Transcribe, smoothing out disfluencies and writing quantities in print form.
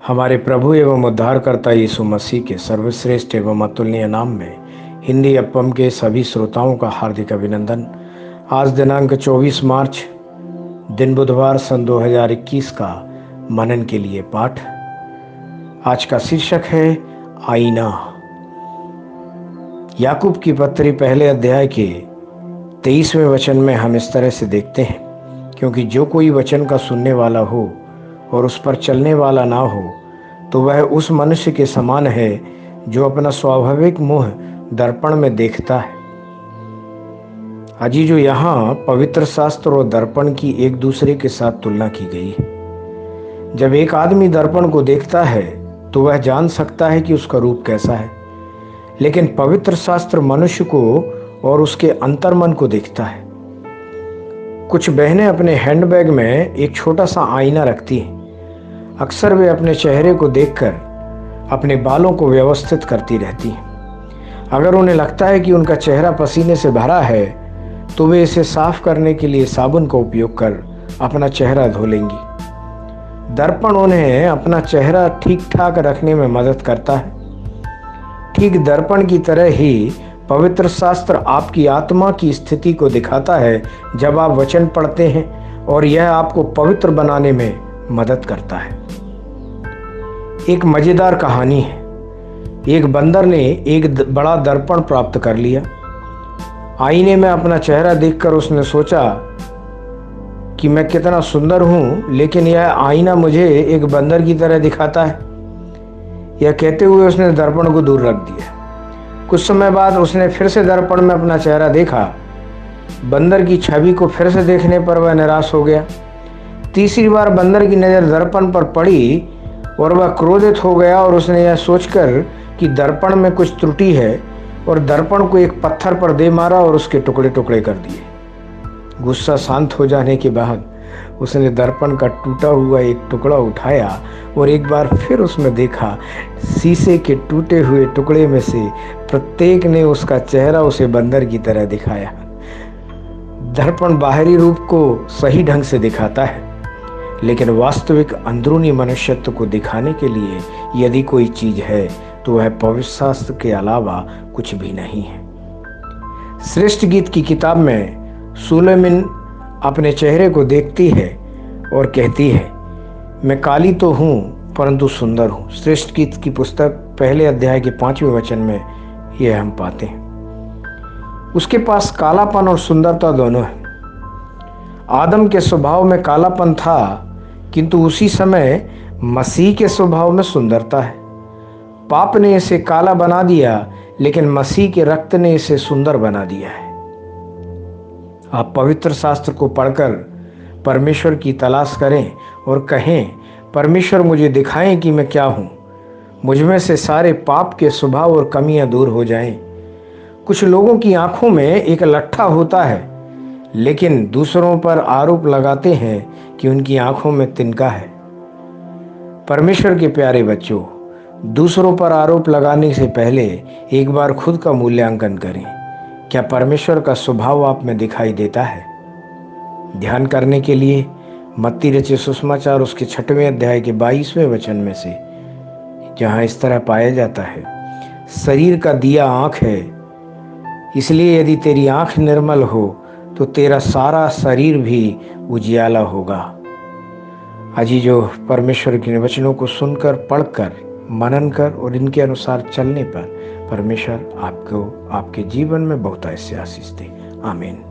हमारे प्रभु एवं उद्धारकर्ता यीशु मसीह के सर्वश्रेष्ठ एवं अतुलनीय नाम में हिंदी अपम के सभी श्रोताओं का हार्दिक अभिनंदन। आज दिनांक 24 मार्च दिन बुधवार सन 2021 का मनन के लिए पाठ। आज का शीर्षक है आईना। याकूब की पत्री पहले अध्याय के 23वें वचन में हम इस तरह से देखते हैं, क्योंकि जो कोई वचन का सुनने वाला हो और उस पर चलने वाला ना हो तो वह उस मनुष्य के समान है जो अपना स्वाभाविक मुंह दर्पण में देखता है। अजी जो यहाँ पवित्र शास्त्र और दर्पण की एक दूसरे के साथ तुलना की गई है। जब एक आदमी दर्पण को देखता है तो वह जान सकता है कि उसका रूप कैसा है, लेकिन पवित्र शास्त्र मनुष्य को और उसके अंतर्मन को देखता है। कुछ बहनें अपने हैंडबैग में एक छोटा सा आईना रखती हैं। अक्सर वे अपने चेहरे को देखकर अपने बालों को व्यवस्थित करती रहती हैं। अगर उन्हें लगता है कि उनका चेहरा पसीने से भरा है तो वे इसे साफ करने के लिए साबुन का उपयोग कर अपना चेहरा धो लेंगी। दर्पण उन्हें अपना चेहरा ठीक ठाक रखने में मदद करता है। ठीक दर्पण की तरह ही पवित्र शास्त्र आपकी आत्मा की स्थिति को दिखाता है जब आप वचन पढ़ते हैं, और यह आपको पवित्र बनाने में मदद करता है। एक मजेदार कहानी है। एक बंदर ने एक बड़ा दर्पण प्राप्त कर लिया। आईने में अपना चेहरा देखकर उसने सोचा कि मैं कितना सुंदर हूं, लेकिन यह आईना मुझे एक बंदर की तरह दिखाता है। यह कहते हुए उसने दर्पण को दूर रख दिया। कुछ समय बाद उसने फिर से दर्पण में अपना चेहरा देखा। बंदर की छवि को फिर से देखने पर वह निराश हो गया। तीसरी बार बंदर की नज़र दर्पण पर पड़ी और वह क्रोधित हो गया, और उसने यह सोचकर कि दर्पण में कुछ त्रुटि है और दर्पण को एक पत्थर पर दे मारा और उसके टुकड़े टुकड़े कर दिए। गुस्सा शांत हो जाने के बाद उसने दर्पण का टूटा हुआ एक टुकड़ा उठाया और एक बार फिर उसमें देखा। शीशे के टूटे हुए टुकड़े में से प्रत्येक ने उसका चेहरा उसे बंदर की तरह दिखाया। दर्पण बाहरी रूप को सही ढंग से दिखाता है, लेकिन वास्तविक अंदरूनी मनुष्यत्व को दिखाने के लिए यदि कोई चीज है तो वह पवित्र शास्त्र के अलावा कुछ भी नहीं है। श्रेष्ठ गीत की किताब में सुलेमान अपने चेहरे को देखती है और कहती है, मैं काली तो हूं परंतु सुंदर हूं। श्रेष्ठ गीत की पुस्तक पहले अध्याय के 5वें वचन में यह हम पाते हैं। उसके पास कालापन और सुंदरता दोनों है। आदम के स्वभाव में कालापन था, किंतु उसी समय मसीह के स्वभाव में सुंदरता है। पाप ने इसे काला बना दिया, लेकिन मसीह के रक्त ने इसे सुंदर बना दिया है। आप पवित्र शास्त्र को पढ़कर परमेश्वर की तलाश करें और कहें, परमेश्वर मुझे दिखाएं कि मैं क्या हूं। मुझ में से सारे पाप के स्वभाव और कमियां दूर हो जाएं। कुछ लोगों की आंखों में एक लट्ठा होता है, लेकिन दूसरों पर आरोप लगाते हैं कि उनकी आंखों में तिनका है। परमेश्वर के प्यारे बच्चों, दूसरों पर आरोप लगाने से पहले एक बार खुद का मूल्यांकन करें। क्या परमेश्वर का स्वभाव आप में दिखाई देता है? ध्यान करने के लिए मत्ती रचित सुसमाचार उसके 6वें अध्याय के 22वें वचन में से, जहां इस तरह पाया जाता है, शरीर का दिया आंख है, इसलिए यदि तेरी आंख निर्मल हो तो तेरा सारा शरीर भी उजियाला होगा। अजी जो परमेश्वर के वचनों को सुनकर, पढ़कर, मनन कर और इनके अनुसार चलने पर परमेश्वर आपको आपके जीवन में बहुत ऐसे आशीष दे। आमीन।